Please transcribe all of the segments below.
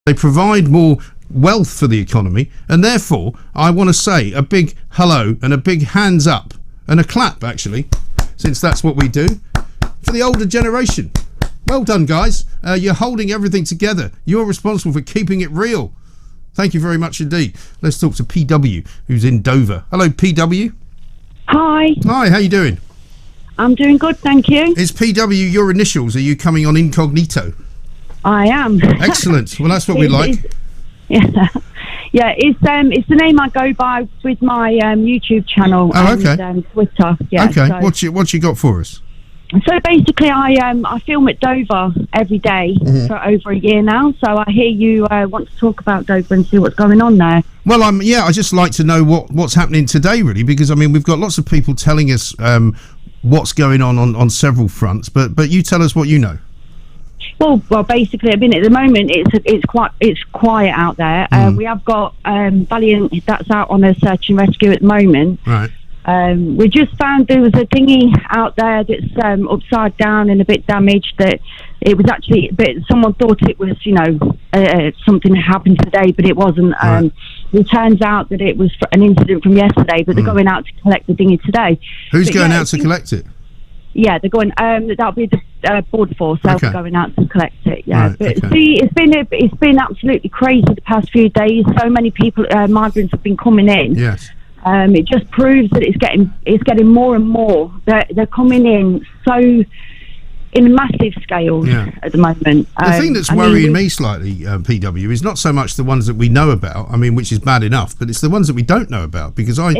They provide more wealth for the economy, and therefore I want to say a big hello and a big hands up and a clap, actually, since that's what we do, for the older generation. Well done, guys. You're holding everything together. You're responsible for keeping it real. Thank you very much indeed. Let's talk to PW, who's in Dover. Hello, PW. Hi. Hi, how you doing? I'm doing good, thank you. Is PW your initials? Are you coming on incognito? I am. Excellent. Well, that's what we like. Yeah, it's the name I go by with my YouTube channel and Twitter. Yeah. Okay. So, What you got for us? So basically, I film at Dover every day for over a year now. So I hear you want to talk about Dover and see what's going on there. Well, I just like to know what's happening today, really, because I mean we've got lots of people telling us what's going on several fronts, but you tell us what you know. Well, basically, I mean, at the moment, it's quiet out there. We have got Valiant that's out on a search and rescue at the moment. Right. We just found there was a dinghy out there that's upside down and a bit damaged. That it was actually, but someone thought it was, something happened today, but it wasn't. Right. It turns out that it was an incident from yesterday, but they're going out to collect the dinghy today. Who's going out to collect it? Yeah, they're going. That'll be the border force. They'll be going out to collect it. Yeah, right, but see, it's been absolutely crazy the past few days. So many people, migrants, have been coming in. Yes. It just proves that it's getting more and more. They're coming in so in massive scales at the moment. The thing that's worrying me slightly, PW, is not so much the ones that we know about. I mean, which is bad enough, but it's the ones that we don't know about. Because I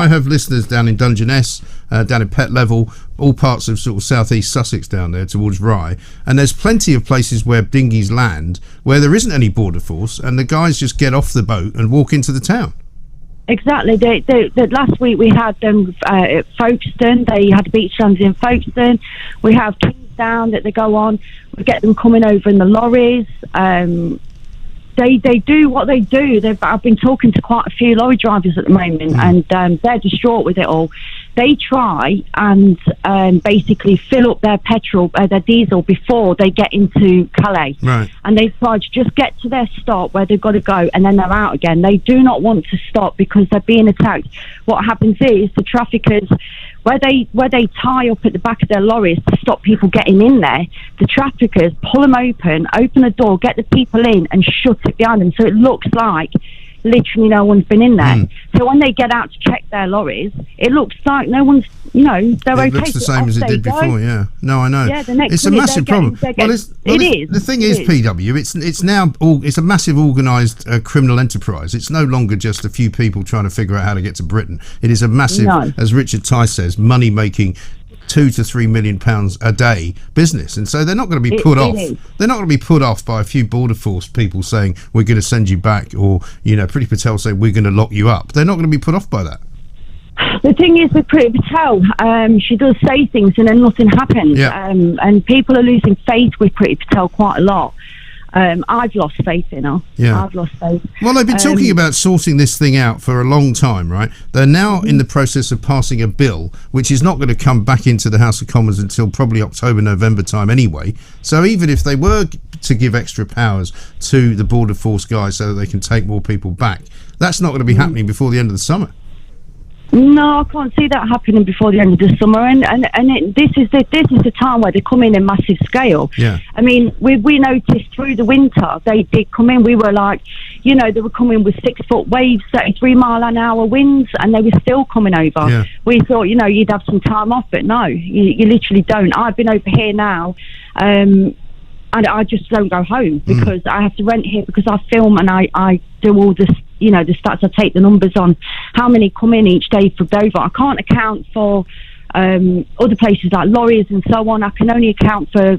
have listeners down in Dungeness, down in Pet Level, all parts of sort of southeast Sussex down there towards Rye, and there's plenty of places where dinghies land where there isn't any border force, and the guys just get off the boat and walk into the town. Exactly. Last week we had them at Folkestone. They had beach lands in Folkestone. We have Kingsdown that they go on. We get them coming over in the lorries. They do what they do. I've been talking to quite a few lorry drivers at the moment, and they're distraught with it all. They try and basically fill up their petrol, their diesel before they get into Calais. Right. And they try to just get to their stop where they've got to go, and then they're out again. They do not want to stop because they're being attacked. What happens is the traffickers, where they tie up at the back of their lorries to stop people getting in there, the traffickers pull them open the door, get the people in, and shut it behind them, so it looks like literally no one's been in there. So when they get out to check their lorries, it looks like no one's, they're okay. It looks the same as it did before, yeah. No, I know. Yeah, it's a massive problem. The thing is, PW, it's now it's a massive organised criminal enterprise. It's no longer just a few people trying to figure out how to get to Britain. It is a massive, as Richard Tice says, money-making £2 to £3 million a day business, and so they're not going to be put off. They're not going to be put off by a few border force people saying we're going to send you back, or Priti Patel saying we're going to lock you up. They're not going to be put off by that. The thing is with Priti Patel, she does say things and then nothing happens, and people are losing faith with Priti Patel quite a lot. I've lost faith in her. Yeah. I've lost faith. Well, they've been talking about sorting this thing out for a long time, right? They're now in the process of passing a bill, which is not going to come back into the House of Commons until probably October, November time anyway. So even if they were to give extra powers to the Border Force guys so that they can take more people back, that's not going to be happening before the end of the summer. No, I can't see that happening before the end of the summer, and this is the time where they come in massive scale. Yeah. I mean, we noticed through the winter they did come in. We were like, they were coming with 6-foot waves, 33-mile-an-hour winds, and they were still coming over. Yeah. We thought, you'd have some time off, but no, you literally don't. I've been over here now, and I just don't go home because I have to rent here because I film and I do all this. The stats, I take the numbers on how many come in each day for Dover. I can't account for other places like lorries and so on. I can only account for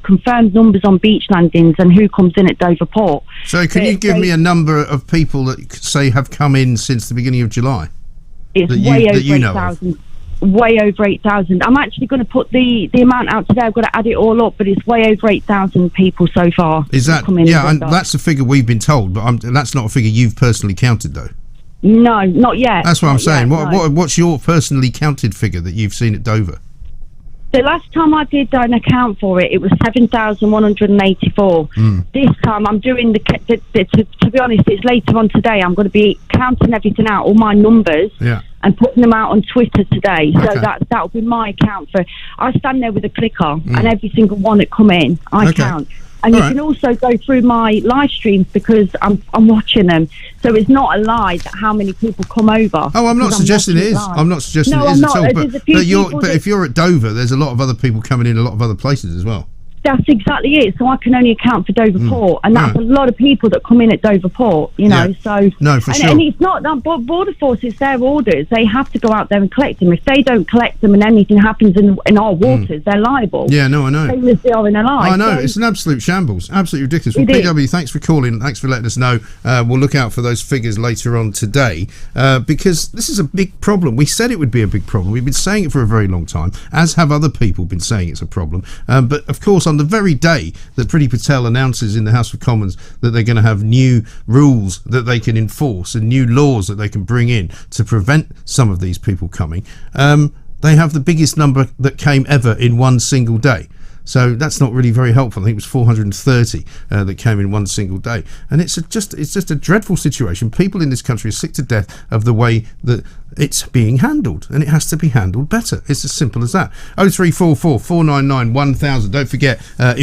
confirmed numbers on beach landings and who comes in at Dover Port. So can you give me a number of people that say have come in since the beginning of July? It's way over 8,000. Way over 8,000. I'm actually going to put the amount out today. I've got to add it all up, but it's way over 8,000 people so far. Is that? Yeah, and that's the figure we've been told, but that's not a figure you've personally counted, though. No, not yet. That's what I'm saying. What's your personally counted figure that you've seen at Dover? The last time I did an account for it, it was 7,184. This time I'm doing to be honest, it's later on today. I'm going to be counting everything out, all my numbers, and putting them out on Twitter today. So that'll be my account for. I stand there with a clicker, and every single one that come in, I count. And you can also go through my live streams because I'm watching them. So it's not a lie that how many people come over. Oh, I'm not suggesting it is. I'm not suggesting it is at all. But if you're at Dover, there's a lot of other people coming in a lot of other places as well. That's exactly it. So I can only account for Dover Port, and that's a lot of people that come in at Dover Port, you know. So no, for sure. And it's not that Border Force, it's their orders. They have to go out there and collect them. If they don't collect them and anything happens in our waters, they're liable. Yeah, no, I know. Same as they are in alive. I know. It's an absolute shambles. Absolutely ridiculous. Well, PW, thanks for calling. Thanks for letting us know. We'll look out for those figures later on today because this is a big problem. We said it would be a big problem. We've been saying it for a very long time, as have other people been saying it's a problem. But, of course, on the very day that Priti Patel announces in the House of Commons that they're going to have new rules that they can enforce and new laws that they can bring in to prevent some of these people coming, they have the biggest number that came ever in one single day. So that's not really very helpful. I think it was 430 that came in one single day, and it's just a dreadful situation. People in this country are sick to death of the way that it's being handled, and it has to be handled better. It's as simple as that. 0344 499 1000. Don't forget if